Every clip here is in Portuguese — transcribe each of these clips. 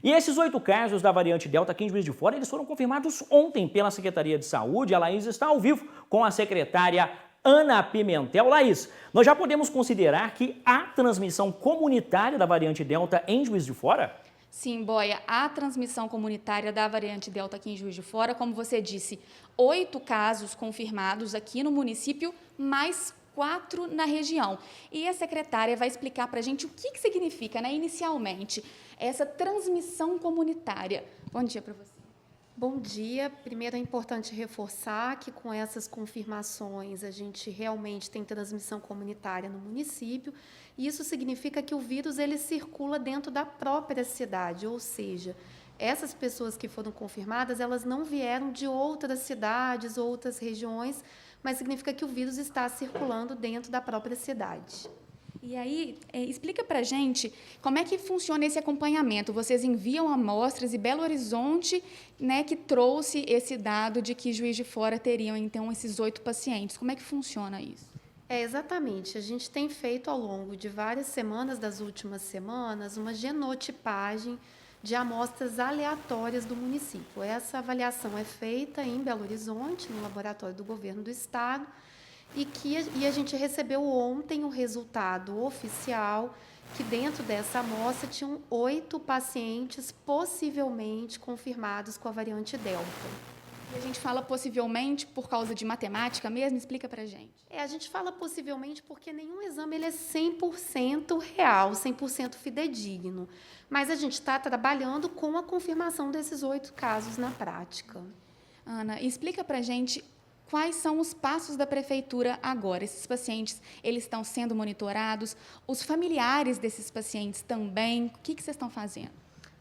E esses 8 casos da variante Delta aqui em Juiz de Fora, eles foram confirmados ontem pela Secretaria de Saúde. A Laís está ao vivo com a secretária Ana Pimentel. Laís, nós já podemos considerar que há transmissão comunitária da variante Delta em Juiz de Fora? Sim, Boia, a transmissão comunitária da variante Delta aqui em Juiz de Fora, como você disse, 8 casos confirmados aqui no município, mais 4 na região. E a secretária vai explicar para a gente o que significa, inicialmente, essa transmissão comunitária. Bom dia para você. Bom dia. Primeiro é importante reforçar que com essas confirmações a gente realmente tem transmissão comunitária no município. E isso significa que o vírus ele circula dentro da própria cidade, ou seja, essas pessoas que foram confirmadas, elas não vieram de outras cidades, outras regiões, mas significa que o vírus está circulando dentro da própria cidade. E aí, explica para a gente como é que funciona esse acompanhamento. Vocês enviam amostras e Belo Horizonte, que trouxe esse dado de que Juiz de Fora teriam, então, esses 8 pacientes. Como é que funciona isso? Exatamente. A gente tem feito ao longo de várias semanas, das últimas semanas, uma genotipagem de amostras aleatórias do município. Essa avaliação é feita em Belo Horizonte, no laboratório do governo do estado, e a gente recebeu ontem o resultado oficial que dentro dessa amostra tinham 8 pacientes possivelmente confirmados com a variante Delta. E a gente fala possivelmente por causa de matemática mesmo? Explica para a gente. A gente fala possivelmente porque nenhum exame ele é 100% real, 100% fidedigno. Mas a gente está trabalhando com a confirmação desses 8 casos na prática. Ana, explica para a gente quais são os passos da prefeitura agora. Esses pacientes, eles estão sendo monitorados? Os familiares desses pacientes também? O que vocês estão fazendo?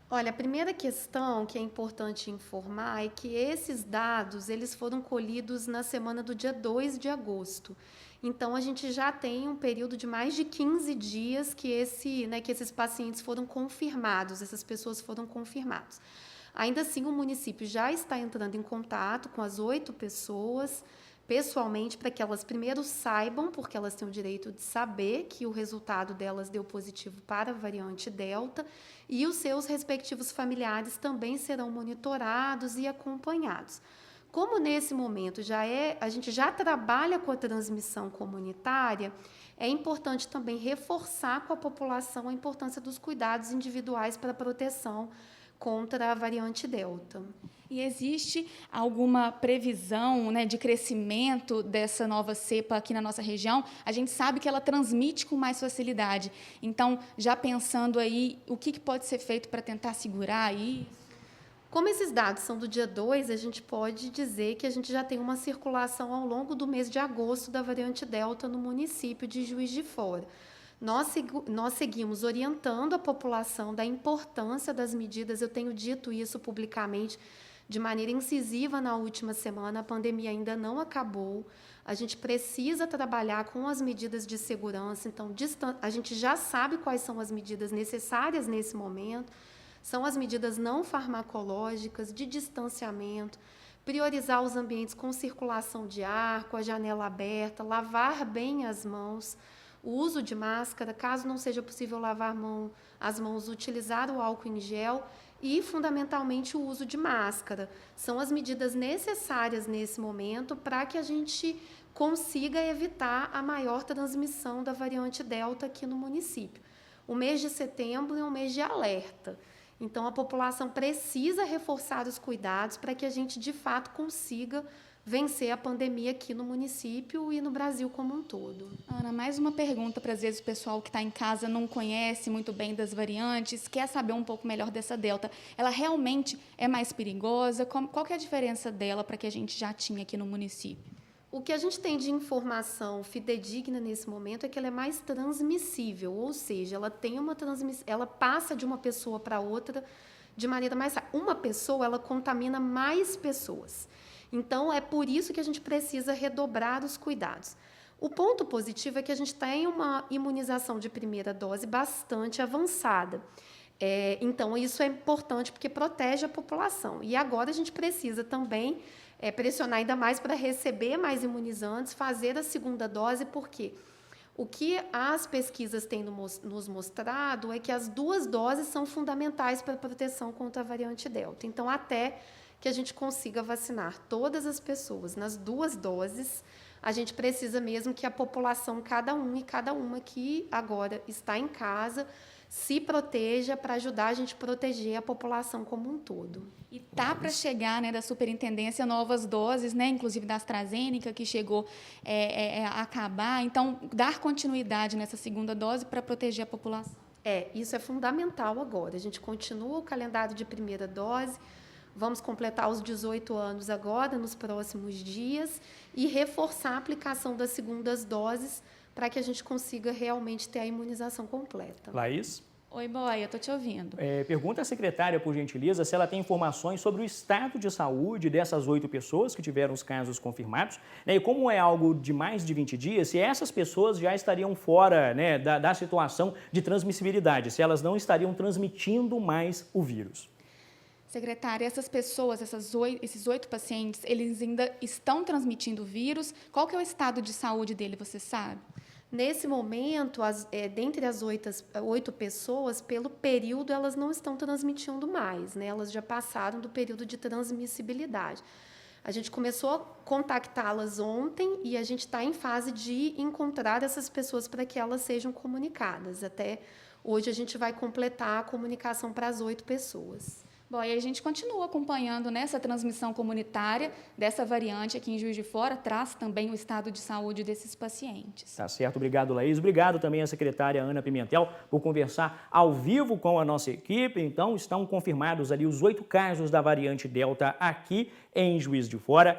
Olha, a primeira questão que é importante informar é que esses dados eles foram colhidos na semana do dia 2 de agosto. Então, a gente já tem um período de mais de 15 dias que esses pacientes foram confirmados, essas pessoas foram confirmadas. Ainda assim, o município já está entrando em contato com as 8 pessoas, pessoalmente, para que elas primeiro saibam, porque elas têm o direito de saber que o resultado delas deu positivo para a variante Delta, e os seus respectivos familiares também serão monitorados e acompanhados. Como nesse momento a gente já trabalha com a transmissão comunitária, é importante também reforçar com a população a importância dos cuidados individuais para a proteção contra a variante Delta. E existe alguma previsão de crescimento dessa nova cepa aqui na nossa região? A gente sabe que ela transmite com mais facilidade. Então, já pensando aí, o que pode ser feito para tentar segurar isso? Como esses dados são do dia 2, a gente pode dizer que a gente já tem uma circulação ao longo do mês de agosto da variante Delta no município de Juiz de Fora. Nós seguimos orientando a população da importância das medidas, eu tenho dito isso publicamente de maneira incisiva na última semana, a pandemia ainda não acabou, a gente precisa trabalhar com as medidas de segurança, então a gente já sabe quais são as medidas necessárias nesse momento, são as medidas não farmacológicas, de distanciamento, priorizar os ambientes com circulação de ar, com a janela aberta, lavar bem as mãos, o uso de máscara, caso não seja possível lavar as mãos, utilizar o álcool em gel e, fundamentalmente, o uso de máscara. São as medidas necessárias nesse momento para que a gente consiga evitar a maior transmissão da variante Delta aqui no município. O mês de setembro é um mês de alerta. Então, a população precisa reforçar os cuidados para que a gente, de fato, consiga vencer a pandemia aqui no município e no Brasil como um todo. Ana, mais uma pergunta para, às vezes, o pessoal que está em casa não conhece muito bem das variantes, quer saber um pouco melhor dessa Delta. Ela realmente é mais perigosa? Qual que é a diferença dela para que a gente já tinha aqui no município? O que a gente tem de informação fidedigna nesse momento é que ela é mais transmissível, ou seja, ela passa de uma pessoa para outra de maneira mais rápida. Uma pessoa, ela contamina mais pessoas. Então, é por isso que a gente precisa redobrar os cuidados. O ponto positivo é que a gente tem uma imunização de primeira dose bastante avançada. Então, isso é importante porque protege a população. E agora a gente precisa também pressionar ainda mais para receber mais imunizantes, fazer a segunda dose, porque O que as pesquisas têm nos mostrado é que as 2 doses são fundamentais para a proteção contra a variante Delta. Então, até que a gente consiga vacinar todas as pessoas nas 2 doses, a gente precisa mesmo que a população, cada um e cada uma que agora está em casa, se proteja para ajudar a gente a proteger a população como um todo. E tá para chegar, né, da superintendência novas doses, né, inclusive da AstraZeneca, que chegou a acabar. Então, dar continuidade nessa segunda dose para proteger a população. Isso é fundamental agora. A gente continua o calendário de primeira dose, vamos completar os 18 anos agora, nos próximos dias, e reforçar a aplicação das segundas doses para que a gente consiga realmente ter a imunização completa. Laís? Oi, Boia, eu estou te ouvindo. Pergunta à secretária, por gentileza, se ela tem informações sobre o estado de saúde dessas 8 pessoas que tiveram os casos confirmados, né, e como é algo de mais de 20 dias, se essas pessoas já estariam fora, né, da situação de transmissibilidade, se elas não estariam transmitindo mais o vírus. Secretária, essas pessoas, esses 8 pacientes, eles ainda estão transmitindo o vírus? Qual que é o estado de saúde dele, você sabe? Nesse momento, dentre as 8 pessoas, pelo período, elas não estão transmitindo mais, né? Elas já passaram do período de transmissibilidade. A gente começou a contactá-las ontem e a gente está em fase de encontrar essas pessoas para que elas sejam comunicadas. Até hoje, a gente vai completar a comunicação para as 8 pessoas. Bom, e a gente continua acompanhando nessa transmissão comunitária dessa variante aqui em Juiz de Fora, traz também o estado de saúde desses pacientes. Tá certo, obrigado, Laís. Obrigado também à secretária Ana Pimentel por conversar ao vivo com a nossa equipe. Então, estão confirmados ali os 8 casos da variante Delta aqui em Juiz de Fora.